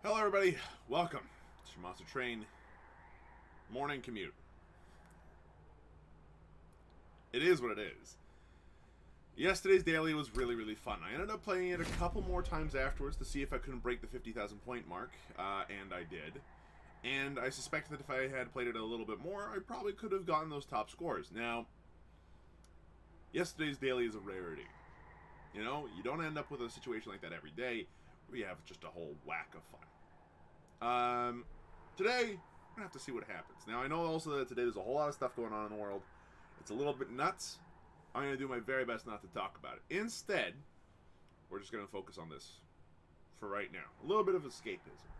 Hello everybody, welcome to your Monster Train morning commute. It is what it is. Yesterday's daily was really fun. I ended up playing it a couple more times afterwards to see if I couldn't break the 50,000 point mark, and I did. And I suspect that if I had played it a little bit more, I probably could have gotten those top scores. Now, yesterday's daily is a rarity. You know, you don't end up with a situation like that every day. We have just a whole whack of fun. Today, we're gonna have to see what happens. Now, I know also that today there's a whole lot of stuff going on in the world. It's a little bit nuts. I'm gonna do my very best not to talk about it. Instead, we're just gonna focus on this for right now. A little bit of escapism.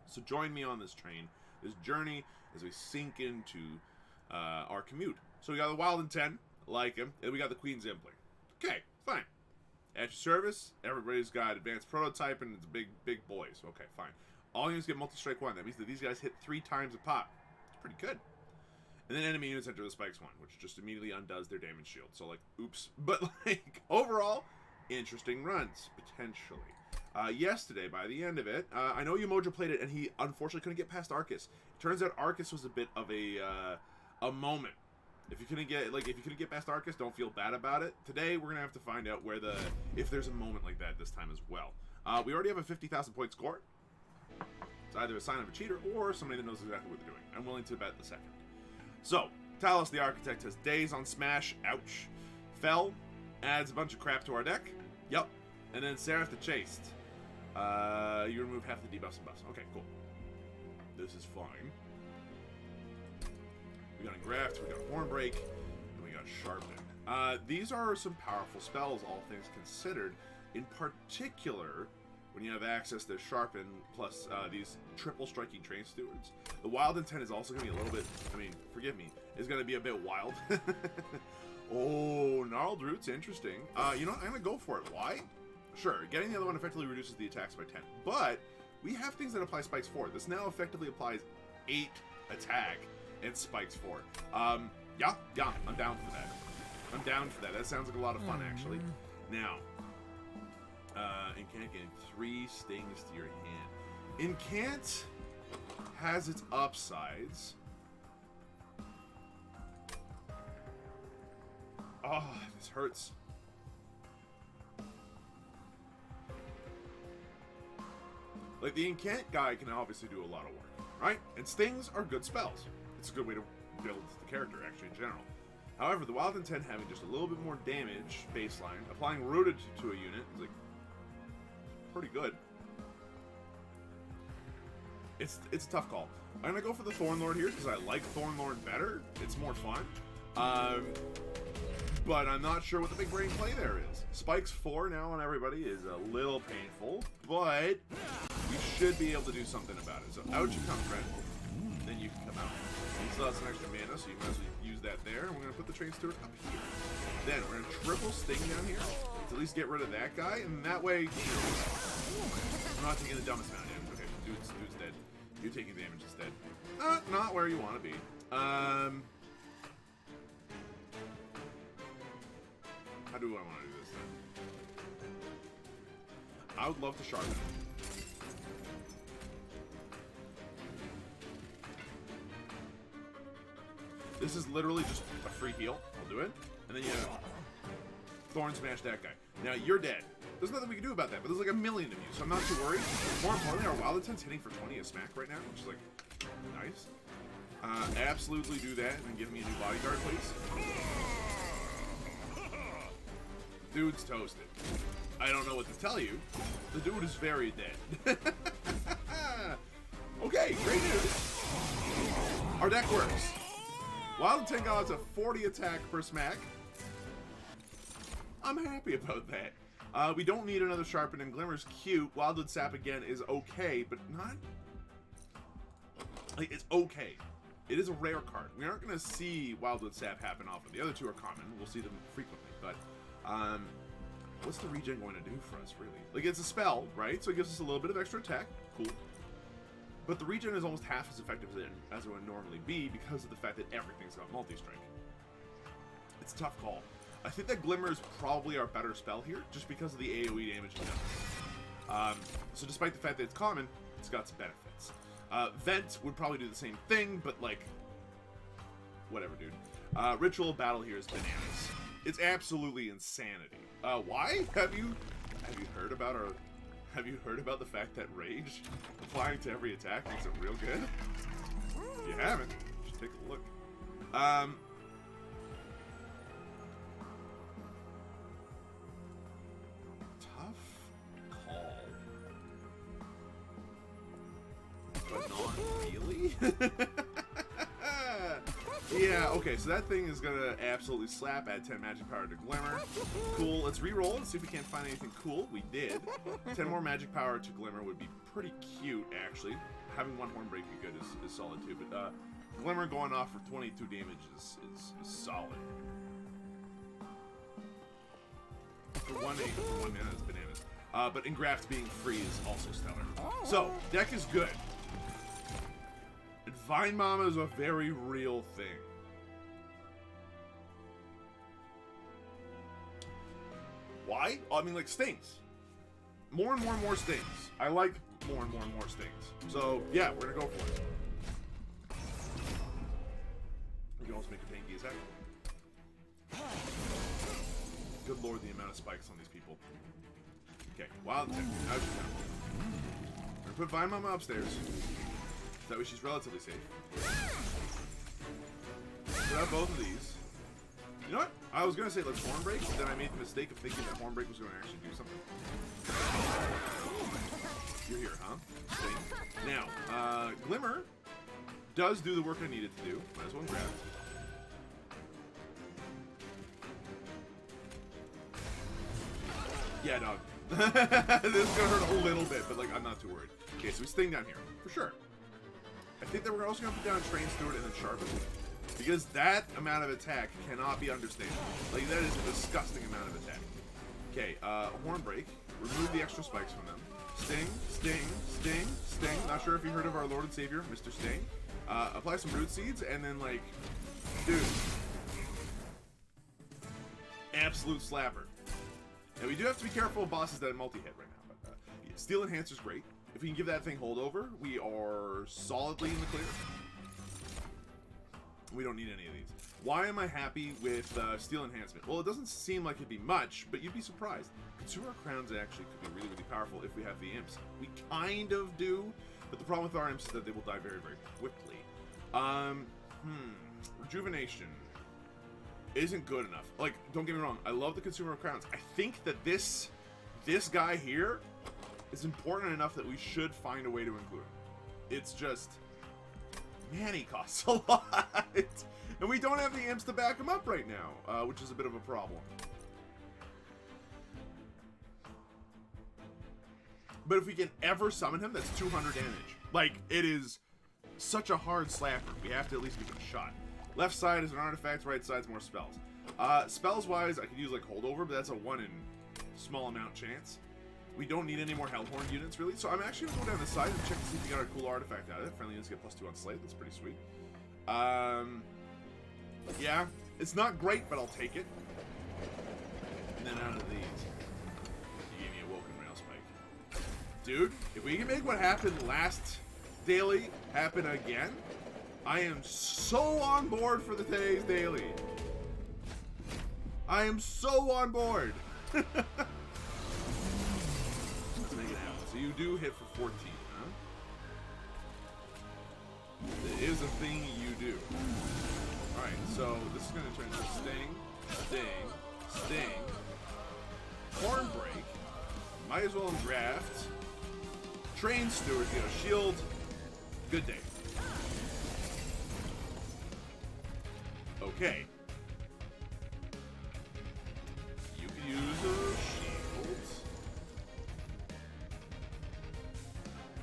So join me on this train, this journey, as we sink into our commute. So we got the Wild and 10, like him, and we got the Queen's Impling. Okay, fine. At your service, everybody's got advanced prototype and it's big boys. Okay, fine. All units get multi-strike 1. That means that these guys hit 3 times a pop. It's pretty good. And then enemy units enter the spikes 1, which just immediately undoes their damage shield. So, like, oops. But, like, overall, interesting runs, potentially. Yesterday, by the end of it, I know Umoja played it, and he unfortunately couldn't get past Arcus. It turns out Arcus was a bit of a moment. If you couldn't get past Arcus, don't feel bad about it. Today, we're gonna have to find out if there's a moment like that this time as well. We already have a 50,000 point score. It's either a sign of a cheater or somebody that knows exactly what they're doing. I'm willing to bet the second. So, Talos the Architect has days on Smash. Ouch. Fell adds a bunch of crap to our deck. Yup. And then Seraph the Chaste. You remove half the debuffs and buffs. Okay, cool. This is fine. We got Engraft, we got Hornbreak, and we got Sharpen. These are some powerful spells, all things considered. In particular, when you have access to Sharpen, plus these triple striking Train Stewards. The Wild Intent is also going to be a little bit, I mean, forgive me, is going to be a bit wild. Oh, Gnarled Roots, interesting. You know what, I'm going to go for it. Why? Sure, getting the other one effectively reduces the attacks by 10. But, we have things that apply spikes 4. This now effectively applies 8 attack. And spikes 4. Yeah, I'm down for that. I'm down for that. That sounds like a lot of fun, actually. Now, Incant getting 3 stings to your hand. Incant has its upsides. Oh, this hurts. Like, the Incant guy can obviously do a lot of work, right? And stings are good spells. It's a good way to build the character, actually, in general. However, the Wild Intent having just a little bit more damage baseline, applying Rooted to a unit is, like, pretty good. It's a tough call. I'm going to go for the Thornlord here because I like Thornlord better. It's more fun. But I'm not sure what the big brain play there is. Spikes 4 now on everybody is a little painful, but we should be able to do something about it. So out you come, friend. Then you can come out. You still have some extra mana, so you might as well use that there. And we're going to put the Train Steward up here. Then we're going to triple Sting down here to at least get rid of that guy. And that way, I'm not taking the dumbest amount of damage. Okay, dude's dead. You're taking damage instead. Not where you want to be. How do I want to do this then? I would love to sharpen it. This is literally just a free heal. I'll do it. And then you Thorn Smash that guy. Now, you're dead. There's nothing we can do about that, but there's like a million of you, so I'm not too worried. More importantly, our Wild Intent's hitting for 20 a smack right now, which is like, nice. Absolutely do that, and then give me a new bodyguard, please. Dude's toasted. I don't know what to tell you. The dude is very dead. Okay, great news. Our deck works. Wild Intent got a 40 attack per smack. I'm happy about that. We don't need another Sharpen, and Glimmer's cute. Wildwood Sap again is okay, but not... Like, it's okay. It is a rare card. We aren't going to see Wildwood Sap happen often. The other two are common. We'll see them frequently, but... what's the regen going to do for us, really? Like, it's a spell, right? So it gives us a little bit of extra attack. Cool. But the regen is almost half as effective as it would normally be because of the fact that everything's got multi-strike. It's a tough call. I think that Glimmer is probably our better spell here, just because of the AoE damage it does. So despite the fact that it's common, It's got some benefits. Vent would probably do the same thing, but like, whatever, dude. Ritual battle here is bananas. It's absolutely insanity. Why? Have you heard about the fact that rage applying to every attack makes it real good? If you haven't, just take a look. Tough call. But non-really? Yeah, okay, so that thing is gonna absolutely slap. Add 10 magic power to Glimmer. Cool, let's re-roll and see if we can't find anything cool. We did. 10 more magic power to Glimmer would be pretty cute, actually. Having one Horn Break be good is solid too, but Glimmer going off for 22 damage is solid. For 1 mana is bananas. But Engraft being free is also stellar. So, deck is good. Vine Mama is a very real thing. Why? I mean, like, stings. More and more stings. I like more and more stings. So, yeah, we're gonna go for it. We can also make a pain attack. Good lord, the amount of spikes on these people. Okay, wild attack. Now she's down. We're gonna put Vine Mama upstairs. That way she's relatively safe. Put out both of these. You know what? I was going to say let's Horn Break, but then I made the mistake of thinking that Horn Break was going to actually do something. You're here, huh? Sting. Now, Glimmer does do the work I needed to do. Might as well grab. Yeah, dog. This is going to hurt a little bit, but like I'm not too worried. Okay, so we Sting down here. For sure. I think that we're also going to put down Train Steward and then Sharpen. Because that amount of attack cannot be understated. Like, that is a disgusting amount of attack. Okay, Horn Break. Remove the extra spikes from them. Sting, Sting, Sting, Sting. Not sure if you heard of our Lord and Savior, Mr. Sting. Apply some Root Seeds, and then, like, dude. Absolute slapper. And we do have to be careful of bosses that multi-hit right now. But, Steel Enhancer's great. If we can give that thing holdover, we are solidly in the clear. We don't need any of these. Why am I happy with Steel Enhancement? Well, it doesn't seem like it'd be much, but you'd be surprised. Consumer Crowns actually could be really, really powerful if we have the Imps. We kind of do, but the problem with our Imps is that they will die very, very quickly. Rejuvenation isn't good enough. Like, don't get me wrong, I love the Consumer of Crowns. I think that this guy here is important enough that we should find a way to include him. It's just, man, he costs a lot. And we don't have the Imps to back him up right now, which is a bit of a problem. But if we can ever summon him, that's 200 damage. Like, it is such a hard slapper. We have to at least give it a shot. Left side is an artifact, right side's more spells. Spells-wise, I could use, like, Holdover, but that's a 1 in small amount chance. We don't need any more Hellhorn units, really. So I'm actually going to go down the side and check to see if we got a cool artifact out of it. Friendly units get +2 on Slate. That's pretty sweet. Yeah, it's not great, but I'll take it. And then out of these, you gave me a Woken Rail Spike. Dude, if we can make what happened last daily happen again, I am so on board for the today's daily. I am so on board. Let's make it happen. So you do hit for 14, huh? It is a thing you do. Alright, so this is going to turn into Sting, Sting, Sting, Horn Break, might as well draft, Train Steward, get a shield, good day. Okay. You can use a shield.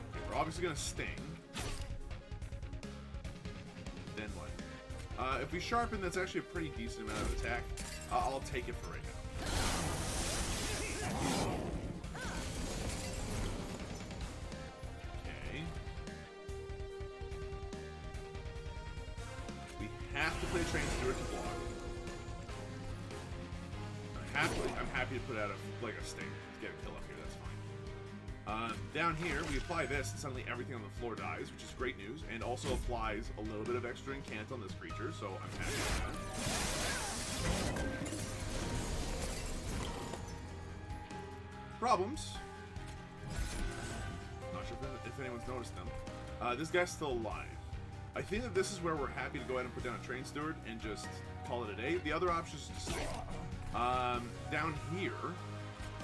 Okay, we're obviously going to Sting. Then what? If we sharpen, that's actually a pretty decent amount of attack. I'll take it for right now. Okay. We have to play Train Steward to block. I'm happy to put out a Sting to get a kill up here. That's fine. Down here, we apply this, and suddenly everything on the floor dies, which is great news, and also applies a little bit of extra incant on this creature, so I'm happy with that. Problems. Not sure if anyone's noticed them. This guy's still alive. I think that this is where we're happy to go ahead and put down a Train Steward and just call it a day. The other option is to stay. Down here,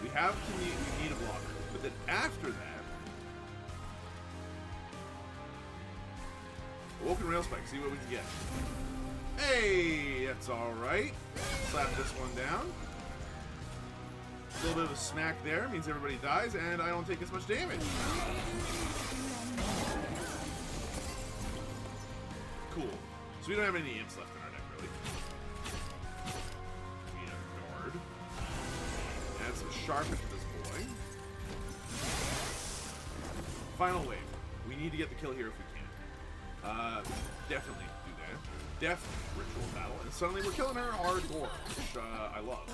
we need a blocker. But then after that, Awoken Rail Spike, see what we can get. Hey, that's alright. Slap this one down. A little bit of a smack there, means everybody dies, and I don't take as much damage. Cool. So we don't have any imps left in our deck, really. We need a guard. Add some sharpness to this boy. Final wave. We need to get the kill here if we can. Definitely do that. Definitely ritual battle. And suddenly we're killing her hardcore, which I love.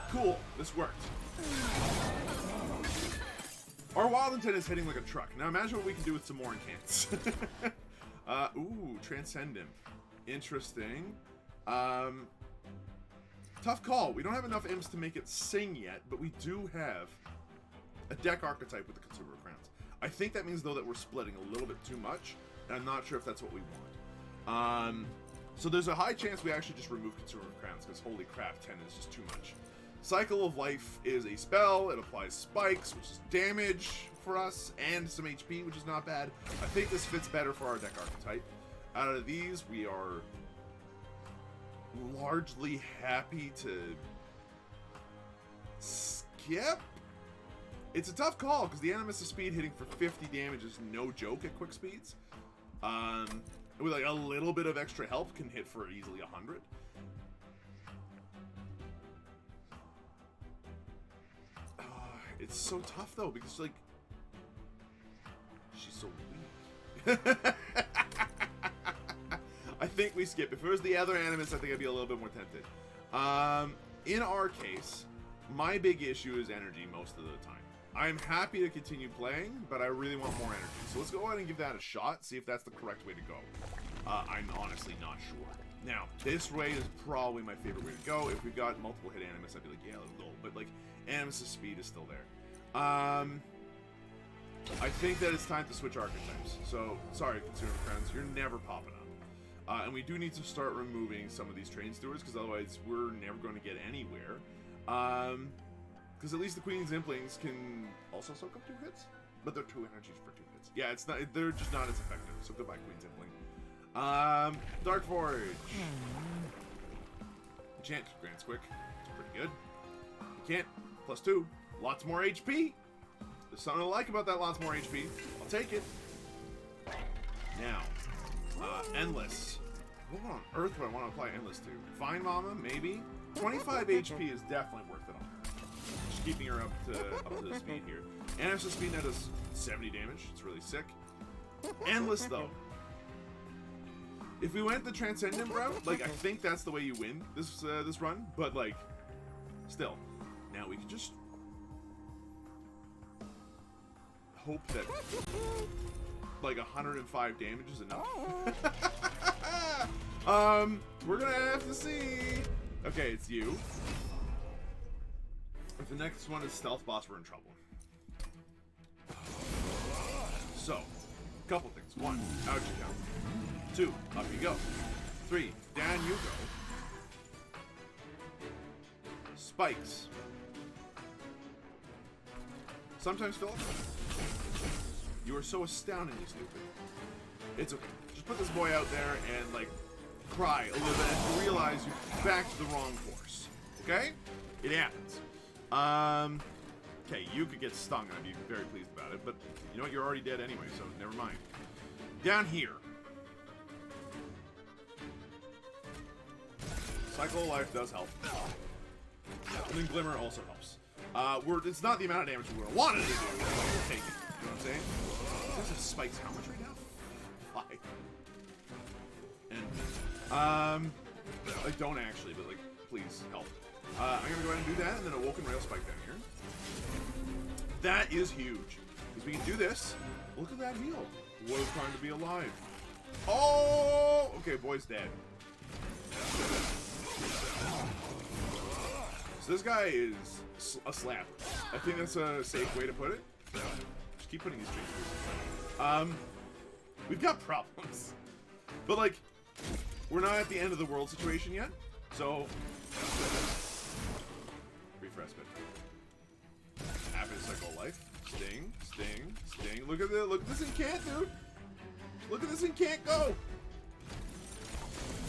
Cool. This worked. Our wild intent is hitting like a truck. Now imagine what we can do with some more incants. Ooh, Transcendent. Interesting. Tough call. We don't have enough imps to make it sing yet, but we do have a deck archetype with the Consumer of Crowns. I think that means, though, that we're splitting a little bit too much, and I'm not sure if that's what we want. So there's a high chance we actually just remove Consumer of Crowns, because holy crap, 10 is just too much. Cycle of Life is a spell. It applies spikes, which is damage for us, and some HP, which is not bad. I think this fits better for our deck archetype. Out of these, we are largely happy to skip. It's a tough call, because the Animus of Speed hitting for 50 damage is no joke at quick speeds. With like a little bit of extra help can hit for easily 100. It's so tough though, because like she's so weak. I think we skip. If it was the other Animus, I think I'd be a little bit more tempted. In our case, my big issue is energy most of the time. I'm happy to continue playing, but I really want more energy. So let's go ahead and give that a shot, see if that's the correct way to go. I'm honestly not sure. Now, this way is probably my favorite way to go. If we've got multiple hit Animus, I'd be like, yeah, let's go. But like, Animus' speed is still there. I think that it's time to switch archetypes. So, sorry, Consumer Friends, you're never popping up. And we do need to start removing some of these Train Stewards, because otherwise we're never going to get anywhere. Because at least the Queen's Implings can also soak up 2 hits, but they're 2 energies for 2 hits. Yeah, it's not. They're just not as effective. So goodbye, Queen's Impling. Dark Forge. Enchant grants quick. It's pretty good. Can't. +2. Lots more HP. There's something I like about that. Lots more HP. I'll take it. Now, Endless. What on earth would I want to apply Endless to? Fine Mama, maybe. 25 HP is definitely worth it on her. Just keeping her up to the speed here. Animus' speed now does 70 damage. It's really sick. Endless though. If we went the Transcendent route, like I think that's the way you win this this run. But like, still, now we can just hope that like 105 damage is enough. We're gonna have to see. Okay, it's you. If the next one is Stealth Boss, we're in trouble. So, couple things. 1, out you count. 2, up you go. 3, down you go. Spikes. Sometimes, Philip, you are so astoundingly stupid. It's okay. Just put this boy out there and, like, cry a little bit and realize you backed the wrong horse. Okay? It happens. Okay, you could get stung and I'd be very pleased about it, but you know what? You're already dead anyway, so never mind. Down here. Cycle of Life does help. And then Glimmer also helps. It's not the amount of damage we would have wanted to do, but we'll take it. You know what I'm saying? There's a spikes how much right now? 5. And, I don't actually, but like, please help. I'm gonna go ahead and do that, and then Awoken Rail Spike down here. That is huge. Because we can do this. Look at that heal. What a time to be alive. Oh! Okay, boy's dead. So this guy is a slap. I think that's a safe way to put it. Just keep putting these trees. We've got problems. But, like, we're not at the end of the world situation yet. So, refresh it. Happy cycle of life. Sting, sting, sting. Look at this incant, dude. Look at this incant go.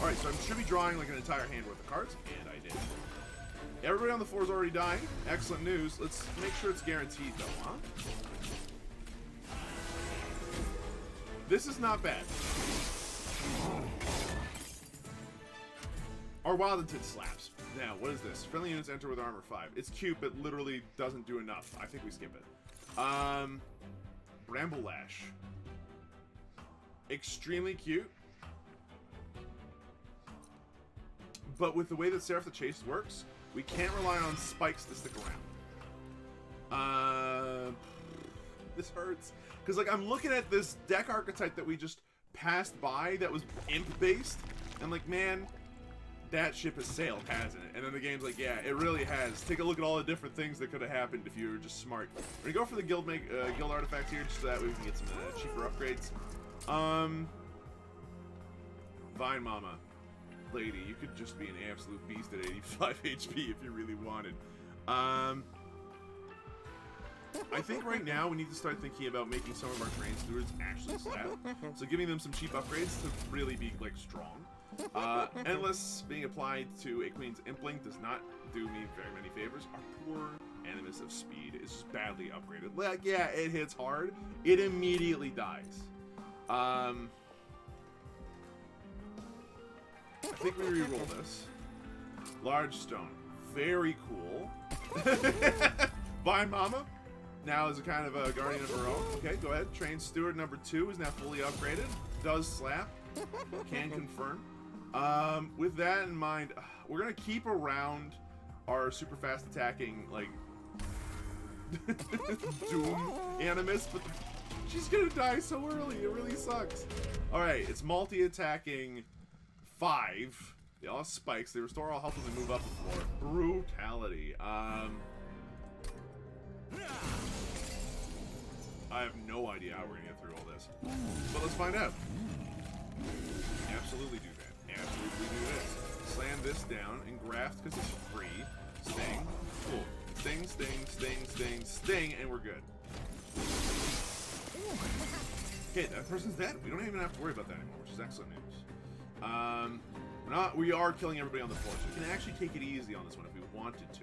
Alright, so I should be drawing like an entire hand worth of cards, and I did. Everybody on the floor is already dying. Excellent news. Let's make sure it's guaranteed, though, huh? This is not bad. Our Wild Intent slaps. Now, what is this? Friendly units enter with armor 5. It's cute, but literally doesn't do enough. I think we skip it. Bramble Lash. Extremely cute. But with the way that Seraph the Chase works, we can't rely on spikes to stick around. This hurts. Because, like, I'm looking at this deck archetype that we just passed by that was imp-based. And, like, man, that ship has sailed, hasn't it? And then the game's like, yeah, it really has. Take a look at all the different things that could have happened if you were just smart. We're gonna go for the guild artifact here, just so that way we can get some cheaper upgrades. Vine Mama. Lady, you could just be an absolute beast at 85 HP if you really wanted. I think right now we need to start thinking about making some of our train stewards actually slap. So giving them some cheap upgrades to really be, like, strong. Endless being applied to a Queen's Impling does not do me very many favors. Our poor Animus of Speed is just badly upgraded. Like, yeah, it hits hard. It immediately dies. I think we re-roll this. Large Stone. Very cool. Vine Mama. Now is a kind of a guardian of her own. Okay, go ahead. Train Steward number 2 is now fully upgraded. Does slap. Can confirm. With that in mind, we're gonna keep around our super fast attacking, like, Doom Animus, but she's gonna die so early. It really sucks. Alright, it's multi-attacking 5. They all have spikes. They restore all health when they move up the floor. Brutality. I have no idea how we're gonna get through all this. But let's find out. Absolutely do that. Absolutely do this. Slam this down and graft because it's free. Sting. Cool. Sting, sting, sting, sting, sting, and we're good. Okay, that person's dead. We don't even have to worry about that anymore, which is excellent news. We are killing everybody on the floor, so we can actually take it easy on this one if we wanted to.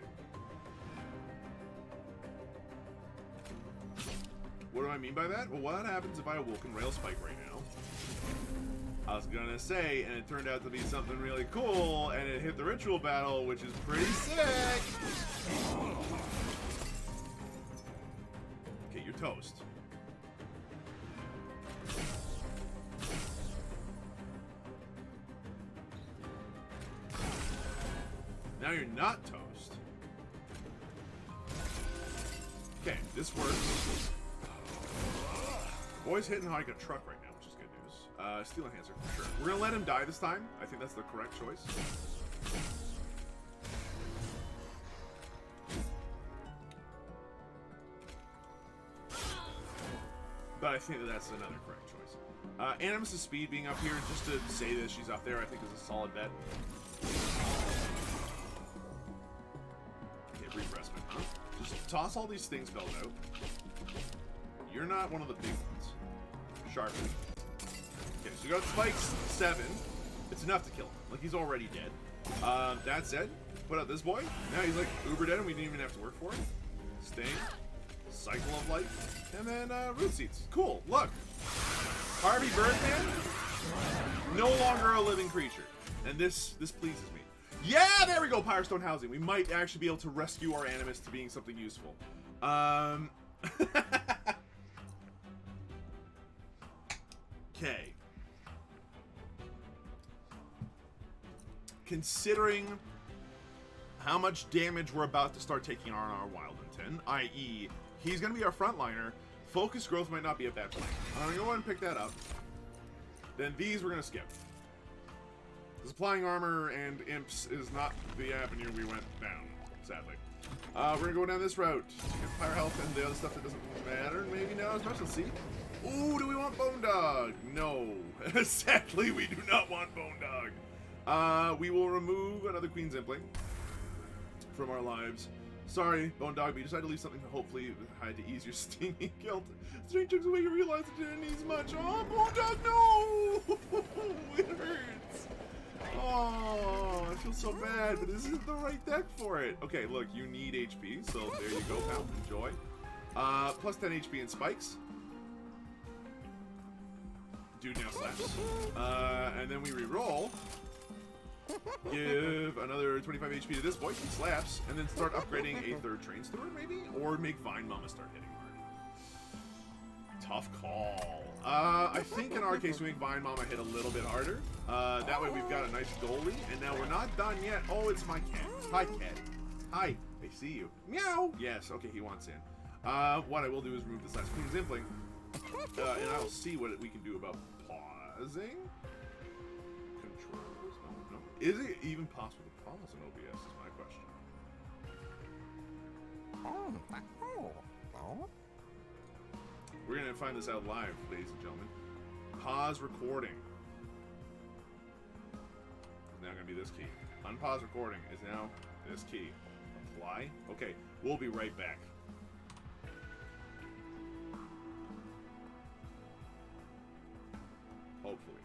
What do I mean by that? Well, what happens if I awoken Rail Spike right now? I was gonna say, and it turned out to be something really cool, and it hit the ritual battle, which is pretty sick! Okay, you're toast. Now you're not toast. Okay, this works. Boy's hitting like a truck right now, which is good news. Steel Enhancer for sure. We're gonna let him die this time. I think that's the correct choice. But I think that's another correct choice. Animus' speed being up here, just to say that she's up there, I think is a solid bet. Okay, brief respite, huh? Just toss all these things spells out. You're not one of the big ones. Sharpen. Okay, so you got spikes 7. It's enough to kill him. Like, he's already dead. That said, put out this boy. Now he's like uber dead and we didn't even have to work for it. Sting. Cycle of life. And then root seeds. Cool. Look. Harvey Birdman. No longer a living creature. And this pleases me. Yeah, there we go, Firestone Housing. We might actually be able to rescue our Animus to being something useful. Okay. Considering how much damage we're about to start taking on our Wild Intent, i.e., he's going to be our frontliner Focus growth might not be a bad plan. I'm going to go ahead and pick that up. Then these we're going to skip. Supplying armor and imps is not the avenue we went down, sadly. We're going to go down this route. Get fire health and the other stuff that doesn't matter. Maybe not as much. Let's see. Ooh, do we want Bone Dog? No. Sadly, we do not want Bone Dog. We will remove another Queen's Impling from our lives. Sorry, Bone Dog, but you decided to leave something hopefully hide to ease your stinging guilt. Strange took away you realized it didn't need much. Oh, Bone Dog, no! It hurts. Oh, I feel so bad, but this isn't the right deck for it. Okay, look, you need HP, so there you go, pal. Enjoy. Plus 10 HP in spikes. Dude now slaps. And then we re-roll. Give another 25 HP to this boy, he slaps, and then start upgrading a third Train Steward, maybe? Or make Vine Mama start hitting hard. Tough call. I think in our case we make Vine Mama hit a little bit harder. That way we've got a nice goalie, and now we're not done yet. Oh, it's my cat. Hi, cat. Hi. I see you. Meow. Yes, okay, he wants in. What I will do is remove this last Queen's Impling, and I'll see what we can do about pausing. Controls. No. Is it even possible to pause an OBS is my question. We're going to find this out live, ladies and gentlemen. Pause recording is now going to be this key. Unpause recording is now this key. Apply. Okay, we'll be right back. Hopefully.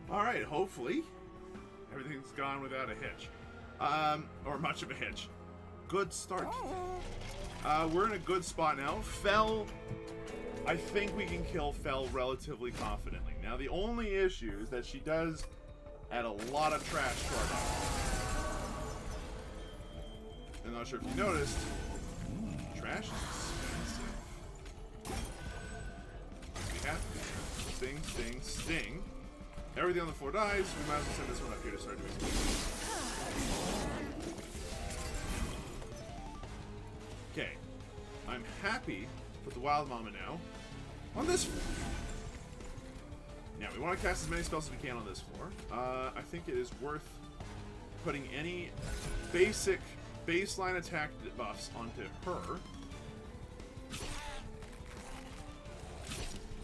Alright, hopefully everything's gone without a hitch. Or much of a hitch. Good start. We're in a good spot now. Fell, I think we can kill Fell relatively confidently. Now the only issue is that she does add a lot of trash to our deck. I'm not sure if you noticed, trash is expensive. We have to sting, sting, sting. Everything on the floor dies, we might as well send this one up here to start doing something. Okay. I'm happy to put the Wild Mama now on this floor. Now, we want to cast as many spells as we can on this floor. I think it is worth putting any basic baseline attack buffs onto her.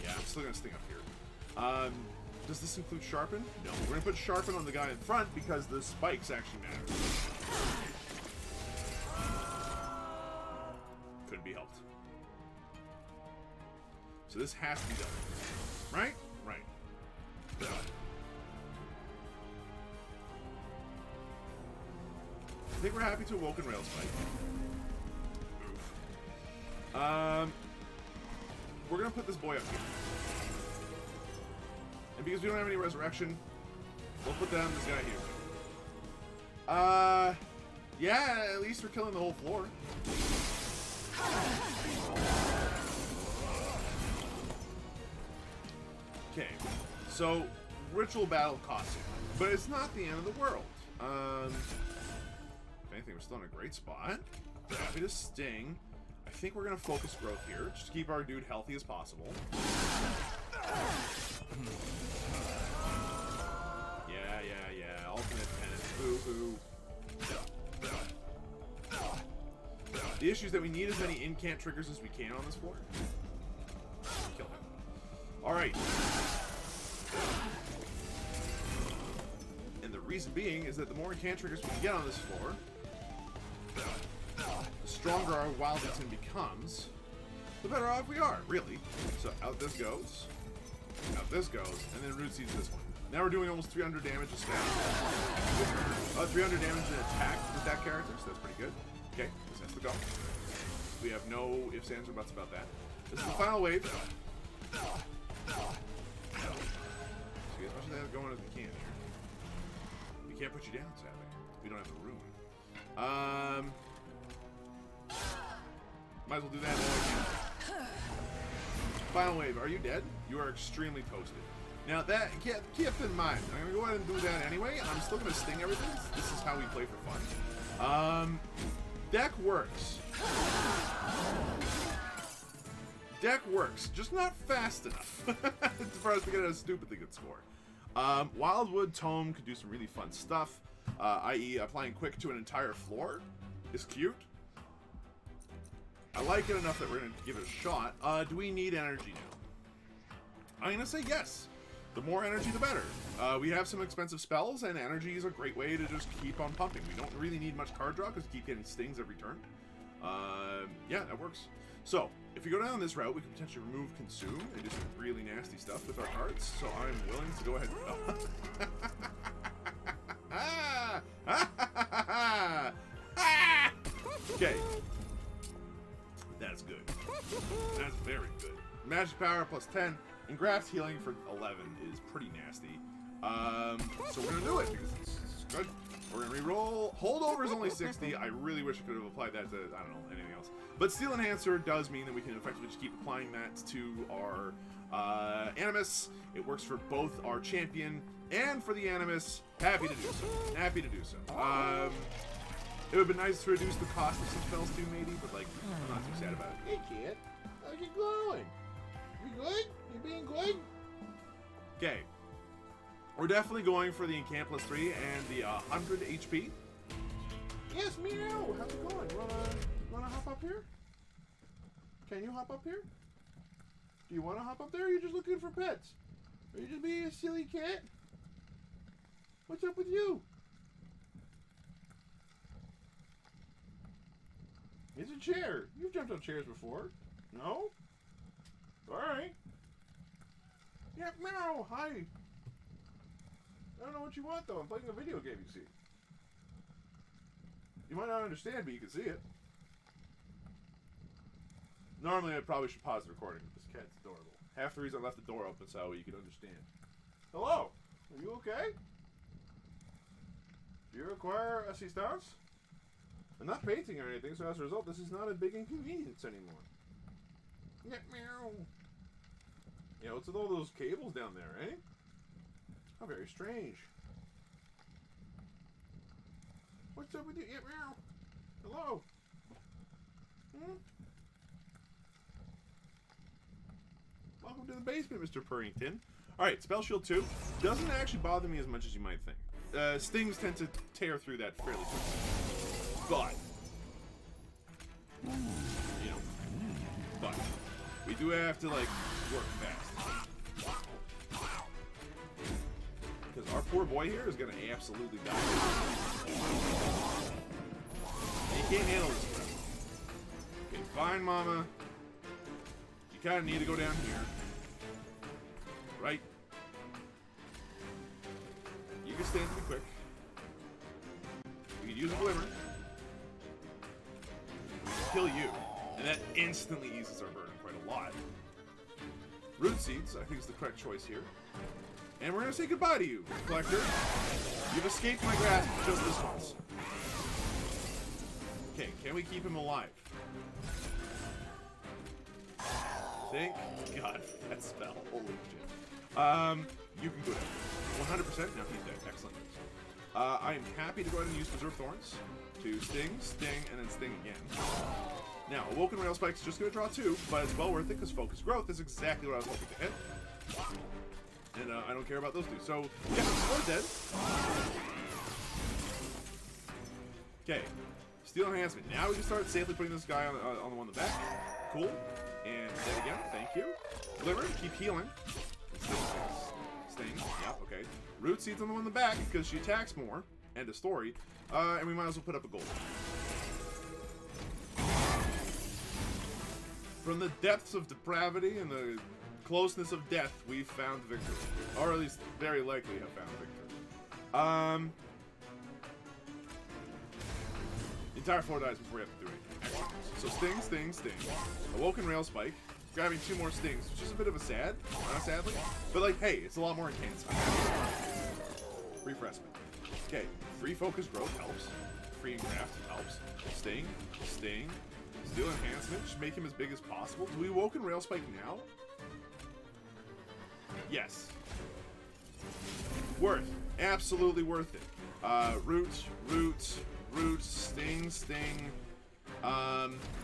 Yeah, I'm still going to sting up here. Does this include Sharpen? No. We're going to put Sharpen on the guy in front because the spikes actually matter. Couldn't be helped. So this has to be done. Right? Right. Done. I think we're happy to Awoken Rail Spike. Oof. We're going to put this boy up here. And because we don't have any resurrection, We'll put down this guy here. Yeah, at least we're killing the whole floor. Okay, so ritual battle costs you, but it's not the end of the world. If anything, we're still in a great spot. Happy to sting. I think we're gonna focus growth here, just to keep our dude healthy as possible. Yeah. Ultimate penance. Boo-hoo. The issue is that we need as many incant triggers as we can on this floor. Kill him. Alright. And the reason being is that the more incant triggers we can get on this floor, the stronger our Wildington becomes, the better off we are, really. So out this goes, and then Root Seeds this one. Now we're doing almost 300 damage a stab. 300 damage in attack with that character, so that's pretty good. Okay, this has to go. We have no ifs, ands, or buts about that. This is the final wave. So get as much of that going as we can here. We can't put you down, sadly. We don't have the room. Might as well do that while we can. Final wave. Are you dead? You are extremely toasted. Now that keep in mind, I'm gonna go ahead and do that anyway. I'm still gonna sting everything. This is how we play for fun. Deck works. Deck works, just not fast enough for us to get a stupidly good score. Wildwood Tome could do some really fun stuff, i.e. applying quick to an entire floor is cute. I like it enough that we're going to give it a shot. Do we need energy now? I'm going to say yes. The more energy, the better. We have some expensive spells, and energy is a great way to just keep on pumping. We don't really need much card draw because we keep getting stings every turn. Yeah, that works. So, if we go down this route, we can potentially remove Consume and do some really nasty stuff with our cards. So I'm willing to go ahead and... Okay. That's good. That's very good. Magic power plus 10 and Graft's healing for 11 is pretty nasty. So we're gonna do it because it's good. We're gonna reroll. Holdover is only 60. I really wish I could have applied that to, I don't know, anything else. But Steel Enhancer does mean that we can effectively just keep applying that to our Animus. It works for both our champion and for the Animus. Happy to do so. Happy to do so. It would have been nice to reduce the cost of some spells too, maybe, but like, I'm not too sad about it. Hey, kid, how's it going? You good? You being good? Okay. We're definitely going for the Incant plus 3 and the 100 HP. Yes, meow. How's it going? You wanna hop up here? Can you hop up here? Do you wanna hop up there? Or are you just looking for pets? Are you just being a silly cat? What's up with you? It's a chair. You've jumped on chairs before. No? Alright. Yeah, meow. Hi. I don't know what you want, though. I'm playing a video game, you see. You might not understand, but you can see it. Normally, I probably should pause the recording. This cat's adorable. Half the reason I left the door open so you can understand. Hello. Are you okay? Do you require assistance? I'm not painting or anything, so as a result, this is not a big inconvenience anymore. Yeah, meow. You know, what's with all those cables down there, eh? How very strange. What's up with you? Yeah, meow. Hello. Hmm? Welcome to the basement, Mr. Purrington. Alright, Spell Shield 2 doesn't actually bother me as much as you might think. Stings tend to tear through that fairly quickly. But, you know, but we do have to, like, work fast. Because our poor boy here is going to absolutely die. He can't handle this crap. Okay, fine, mama. You kind of need to go down here. Right? You can stand to be quick. We can use a glimmer. Kill you, and that instantly eases our burden quite a lot. Root Seeds, I think, is the correct choice here. And we're going to say goodbye to you, Collector. You've escaped my grasp just this once. Okay, can we keep him alive? Thank God for that spell. Holy shit. You can go down. 100%. Now he's dead. Excellent. I am happy to go ahead and use Preserve Thorns to sting, and then sting again. Now, Awoken Rail Spike's just going to draw 2, but it's well worth it because Focus Growth is exactly what I was hoping to hit. And I don't care about those two. So, yeah, one's dead. Okay. Steel Enhancement. Now we can start safely putting this guy on the one in the back. Cool. And dead again. Thank you. Glimmer. Keep healing. Sting. Yeah, okay. Root Seed's on the one in the back because she attacks more. End of story. And we might as well put up a gold. From the depths of depravity and the closeness of death, we've found victory. Or at least very likely have found victory. The entire floor dies before we have to do anything. So sting, sting, sting. Awoken Rail Spike. Grabbing 2 more stings, which is a bit of a sadly. But like, hey, it's a lot more intense. Free Freshman. Okay, free Focus Growth helps. Free Engraft helps. Sting, sting. Steel Enhancement, just make him as big as possible. Do we Awoken Rail Spike now? Yes. Worth. Absolutely worth it. Root, sting.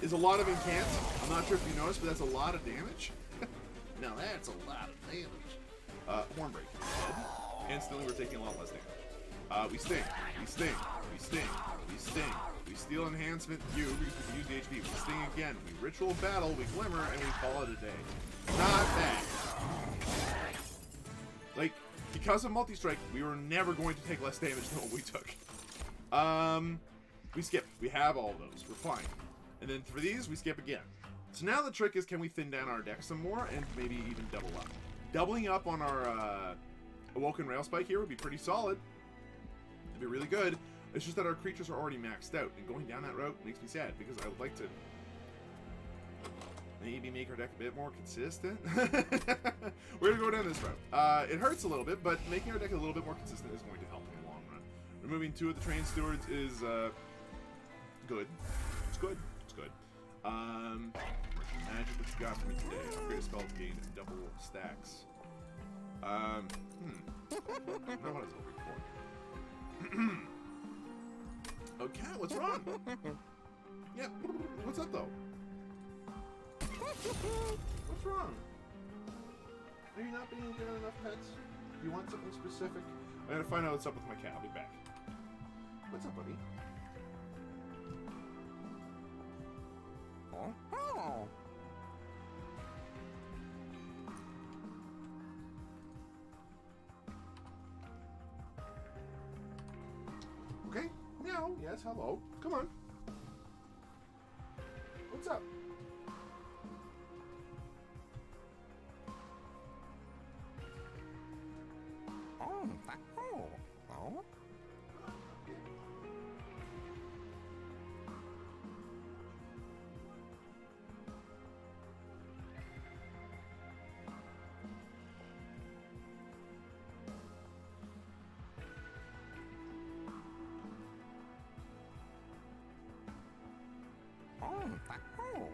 Is a lot of incants. I'm not sure if you noticed, but that's a lot of damage. Now that's a lot of damage. Hornbreak. Dead. Instantly we're taking a lot less damage. We sting. We Steel Enhancement, we use the HP. We sting again. We Ritual Battle, we Glimmer, and we call it a day. Not bad. Like, because of Multi-Strike, we were never going to take less damage than what we took. We skip. We have all those. We're fine. And then for these, we skip again. So now the trick is, can we thin down our deck some more and maybe even double up? Doubling up on our Awoken Rail Spike here would be pretty solid. It'd be really good. It's just that our creatures are already maxed out, and going down that route makes me sad, because I would like to maybe make our deck a bit more consistent. We're going to go down this route. It hurts a little bit, but making our deck a little bit more consistent is going to help in the long run. Removing 2 of the Train Stewards is good. It's good. It's good. Magic what's got for me today. Upgrade spells gain double stacks. I don't know what I was hoping for. Oh, Cat, what's wrong? Yeah, what's up, though? What's wrong? Are you not being given enough pets? Do you want something specific? I gotta find out what's up with my cat. I'll be back. What's up, buddy? Oh. Okay. Meow. Yes, hello. Come on. What's up? Oh.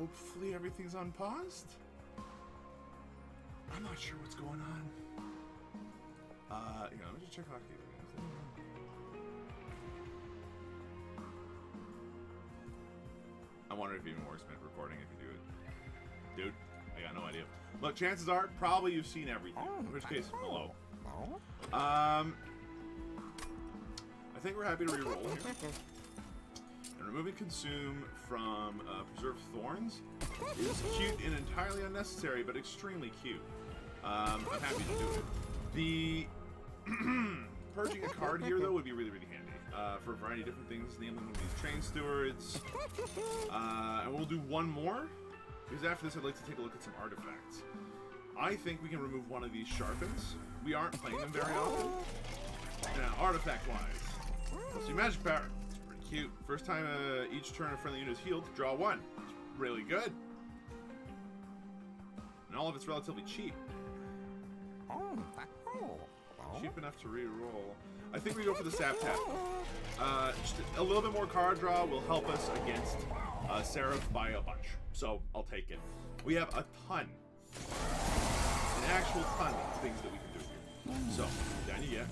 Hopefully everything's unpaused. I'm not sure what's going on. Yeah, let me just check out here. I wonder if it even works minute recording if you do it. Dude, I got no idea. Look, chances are, probably you've seen everything. In which case, hello. I think we're happy to reroll here. And removing Consume from Preserved Thorns is cute and entirely unnecessary, but extremely cute. I'm happy to do it. The purging a card here, though, would be really, really handy. For a variety of different things, namely one of these Train Stewards. And we'll do one more, because after this I'd like to take a look at some artifacts. I think we can remove one of these Sharpens. We aren't playing them very often. Now, artifact-wise, let's see, magic power. It's pretty cute. First time each turn a friendly unit is healed, draw one. It's really good. And all of it's relatively cheap. Cheap enough to re-roll. I think we go for the Sap Tap. Just a little bit more card draw will help us against Seraph by a bunch. So, I'll take it. We have a ton. An actual ton of things that we can do here. So, down you get.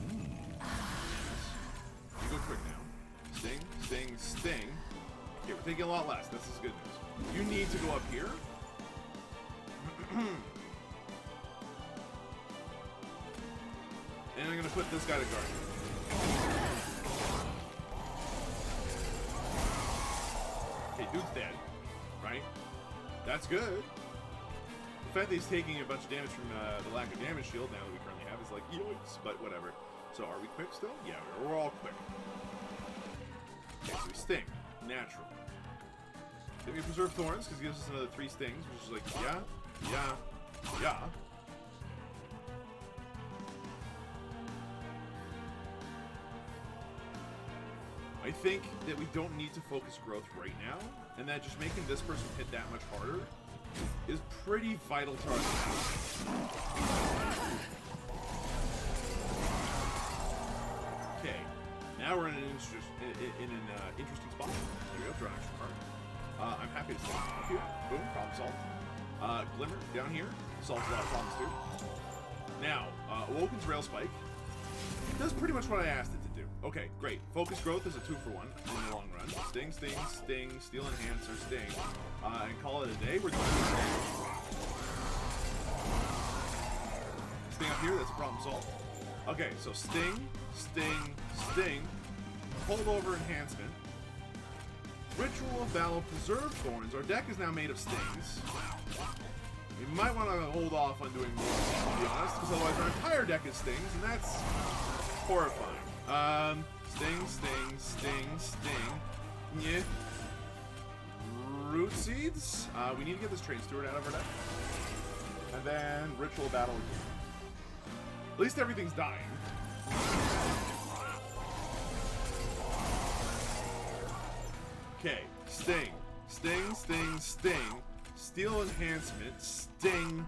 You go quick now. Sting, sting, sting. Okay, we're taking a lot less. This is good news. You need to go up here. And I'm going to put this guy to guard. Okay, dude's dead. Right? That's good. The fact that he's taking a bunch of damage from the lack of damage shield now that we currently have is like, yikes, but whatever. So are we quick still? Yeah, we're all quick. Okay, so we sting. Natural. Then we preserve thorns, because it gives us another 3 stings, which is like, yeah, yeah, yeah. I think that we don't need to focus growth right now, and that just making this person hit that much harder is pretty vital to our success. Okay, now we're in an interesting spot. There we go, draw an extra card. I'm happy to see up here. Boom, problem solved. Glimmer down here solves a lot of problems too. Now, Awoken's Rail Spike does pretty much what I asked it to do. Okay, great. Focus growth is a 2-for-1 in the long run. Sting, sting, sting, steal enhancer, sting. And call it a day. We're doing sting up here, that's a problem solved. Okay, so sting, sting, sting, holdover enhancement. Ritual of Battle, preserve thorns. Our deck is now made of stings. We might want to hold off on doing more, to be honest, because otherwise our entire deck is stings, and that's horrifying. Sting, sting, sting, sting. Yeah. Root Seeds. We need to get this Train Steward out of our deck. And then Ritual Battle again. At least everything's dying. Okay. Sting. Sting, sting, sting. Steel Enhancement. Sting.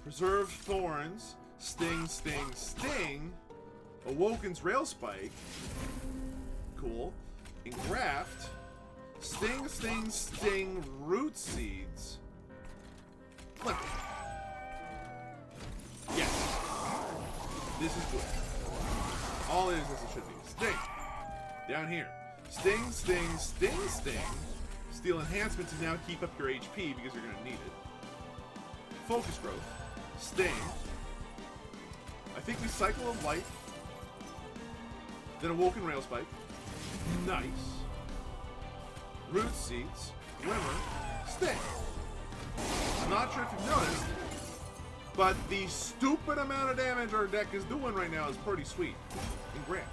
Preserve Thorns. Sting, sting, sting. Awoken's Rail Spike. Cool. Engraft. Sting, sting, sting. Root Seeds. Flip it. Yes. This is good. All it is as it should be. Sting. Down here. Sting, sting, sting, sting. Steel Enhancement to now keep up your HP because you're going to need it. Focus Growth. Sting. I think we cycle of life. Then Awoken Rail Spike. Nice. Root Seeds. Glimmer. Sting. I'm not sure if you've noticed, but the stupid amount of damage our deck is doing right now is pretty sweet. Engraft.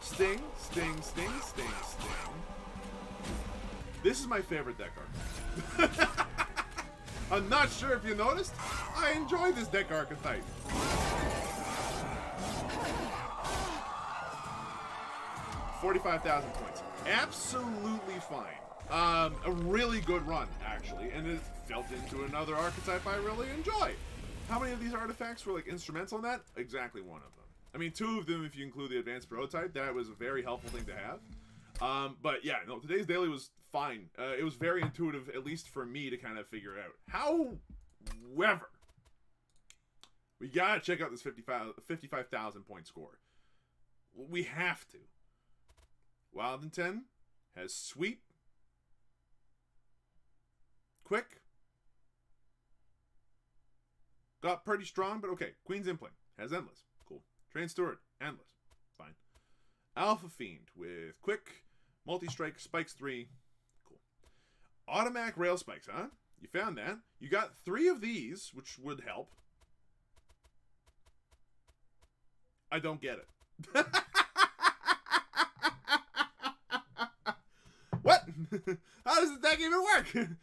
Sting, sting, sting, sting, sting. This is my favorite deck archetype. I'm not sure if you noticed. I enjoy this deck archetype. $45,000 points. Absolutely fine. A really good run, actually, and it felt into another archetype I really enjoy. How many of these artifacts were like instrumental in that? Exactly one of them. I mean, 2 of them if you include the advanced prototype. That was a very helpful thing to have. But yeah, no, today's daily was fine. It was very intuitive, at least for me, to kind of figure it out. However, we gotta check out this 55,000 point score. We have to. Wild in 10 has sweep, quick, got pretty strong, but okay. Queen's Implant has endless. Cool. Train Steward, endless. Fine. Alpha Fiend with quick, multi-strike, spikes 3. Cool. Automatic rail spikes, huh? You found that. You got 3 of these, which would help. I don't get it. What? How does the deck even work? You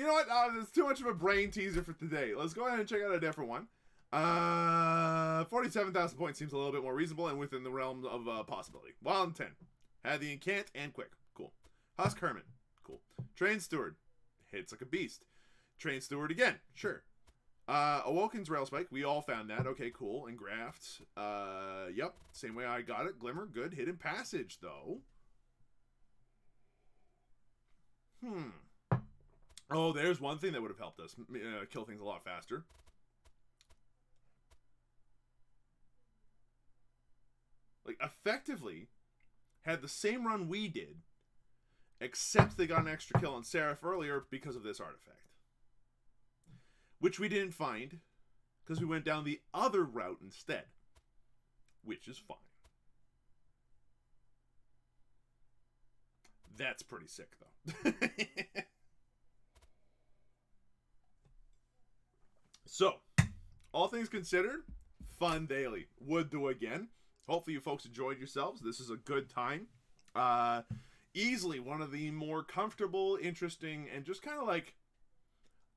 know what? It's too much of a brain teaser for today. Let's go ahead and check out a different one. 47,000 points seems a little bit more reasonable and within the realm of possibility. Wild in 10. Had the Incant and Quick. Cool. Husk Hermit. Cool. Train Steward. Hits like a beast. Train Steward again. Sure. Awoken's Rail Spike. We all found that. Okay, cool. And Graft. Yep. Same way I got it. Glimmer. Good. Hidden Passage, though. Oh, there's one thing that would have helped us kill things a lot faster. Like, effectively, had the same run we did, except they got an extra kill on Seraph earlier because of this artifact. Which we didn't find, because we went down the other route instead. Which is fine. That's pretty sick, though. So, all things considered, fun daily. Would do again. Hopefully you folks enjoyed yourselves. This is a good time. Easily one of the more comfortable, interesting, and just kind of like,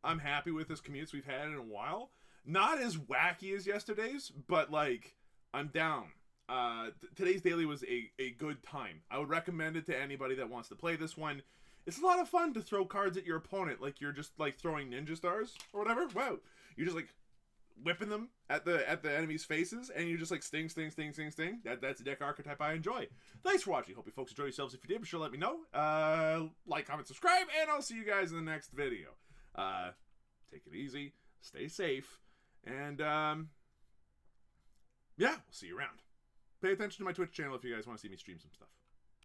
I'm happy with this commutes we've had in a while. Not as wacky as yesterday's, but like, I'm down. Today's daily was a good time. I would recommend it to anybody that wants to play this one. It's a lot of fun to throw cards at your opponent like you're just like throwing ninja stars or whatever. Wow. You're just like whipping them at the enemy's faces, and you just like sting. That's a deck archetype I enjoy. Thanks for watching. Hope you folks enjoy yourselves. If you did, be sure to let me know. Like, comment, subscribe, and I'll see you guys in the next video. Take it easy, stay safe, and yeah, we'll see you around. Pay attention to my Twitch channel if you guys want to see me stream some stuff.